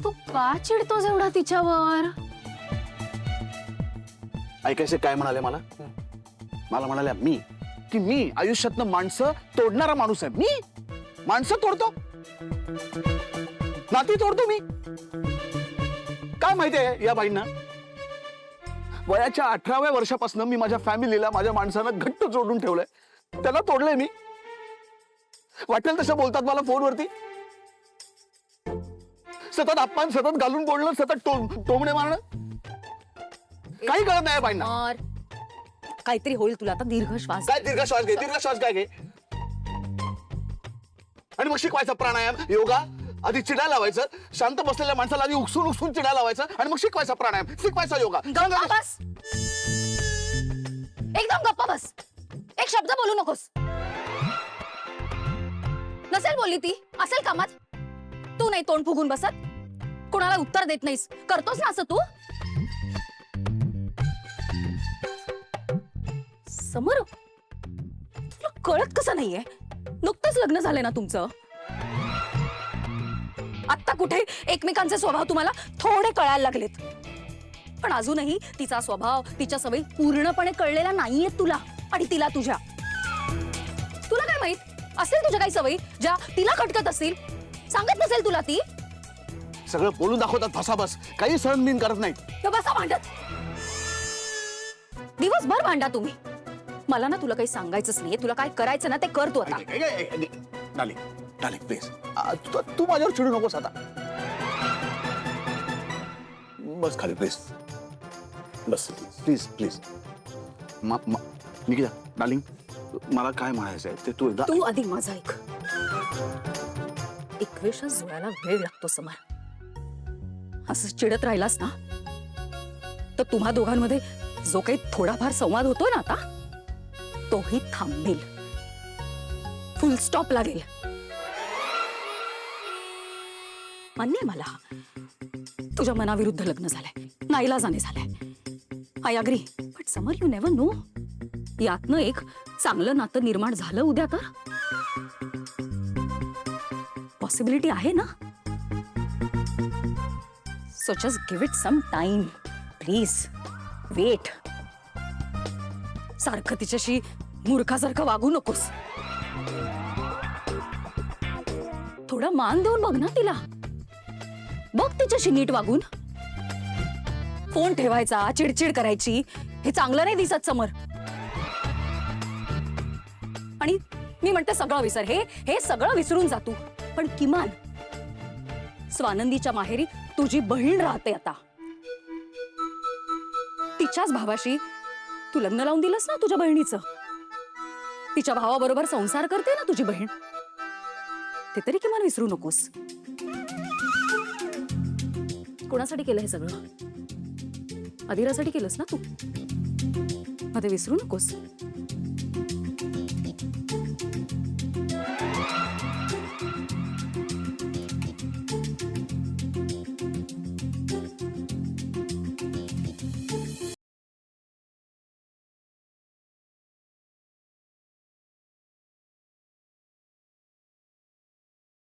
तू का चिडतोस एवढा तिच्यावर? ऐकायचे काय म्हणाले मला म्हणाल्या की मी आयुष्यातनं माणसं तोडणारा माणूस आहे. मी माणसं तोडतो, नाती तोडतो मी. काय माहितीये या बाईंना, वयाच्या 18व्या वर्षापासून मी माझ्या फॅमिलीला, माझ्या माणसांना घट्ट जोडून ठेवलंय. त्याला तोडलंय मी. वाटेल तसं बोलतात मला फोनवरती, सतत अपमान, सतत घालून बोलणं, सतत टोमणे मारणं. काही कळत नाही बाईंना. काहीतरी होईल तुला आता. दीर्घ श्वास. काय दीर्घ श्वास घे, दीर्घ श्वास काय घे. आणि मग शिकवायचा प्राणायाम, योगा. आधी चिडा लावायचं, शांत बसलेल्या माणसाला आधी उकसून उकसून चिडा लावायचं, आणि मग शिकवायचा प्राणायाम, शिकवायचा योगा. गप्पा बस, एकदम गप्पा बस. एक शब्द बोलू नकोस. नसेल बोलली ती, असेल कामात. तू नाही तोंड फुगून बसत, कोणाला उत्तर देत नाहीस. करतोस ना असं तू? समर, तुला कळत कसं नाहीये? नुकतंच लग्न झालंय ना तुमचं. आता कुठे एकमेकांचे स्वभाव तुम्हाला थोडे कळायला लागलेत, पण अजूनही तिचा स्वभाव, तिच्या सवयी पूर्णपणे कळलेला नाहीयेत तुला आणि तिला तुझ्या. तुला काय माहित असेल तुझ्या काही सवयी ज्या तिला खटकत असतील. सांगत नसेल तुला ती. सगळं बोलून दाखवतात भासाबस, काही सहन बिन करत नाही. बसा भांडत, दिवसभर भांडा तुम्ही. मला ना तुला काही सांगायचंच नाहीये. तुला काय करायचं ना ते कर तू आता. डार्लिंग, डार्लिंग प्लीज, तू माझ्यावर चिडू नकोस आता. बस खाली please, bus please please. Nikita darling, मला काय म्हणायचंय ते तू एकदा. तू आधी माझं ऐक. एकवेळ जुळायला वेळ लागतो समर. असं चिडत राहिलास ना तर तुम्हा दोघांमध्ये जो काही थोडाफार संवाद होतोय ना आता, तोही थांबेल. फुल स्टॉप लागेल. मान्य आहे मला, तुझ्या मनाविरुद्ध लग्न झालंय, नाईलाजाने झालंय. I agree. But summer, you never know. यातनं एक चांगलं नातं निर्माण झालं उद्या तर. पॉसिबिलिटी आहे ना. So just give it some time please. Wait. सारखं तिच्याशी मूर्खासारखं वागू नकोस. थोडा मान देऊन बघ ना तिला. बघ तिच्याशी नीट वागून. फोन ठेवायचा, चिडचिड करायची, हे चांगलं नाही दिसत समर. आणि मी म्हणते सगळं विसर. हे सगळं विसरून जा तू. पण किमान स्वानंदीच्या माहेरी तुझी बहीण राहते आता. तिच्याच भावाशी तू लग्न लावून दिलंस ना तुझ्या बहिणीचं. तिच्या भावाबरोबर संसार करते ना तुझी बहीण. ते तरी किमान विसरू नकोस. कोणासाठी केलं हे सगळं? अधिरासाठी केलंस ना तू. ते विसरू नकोस.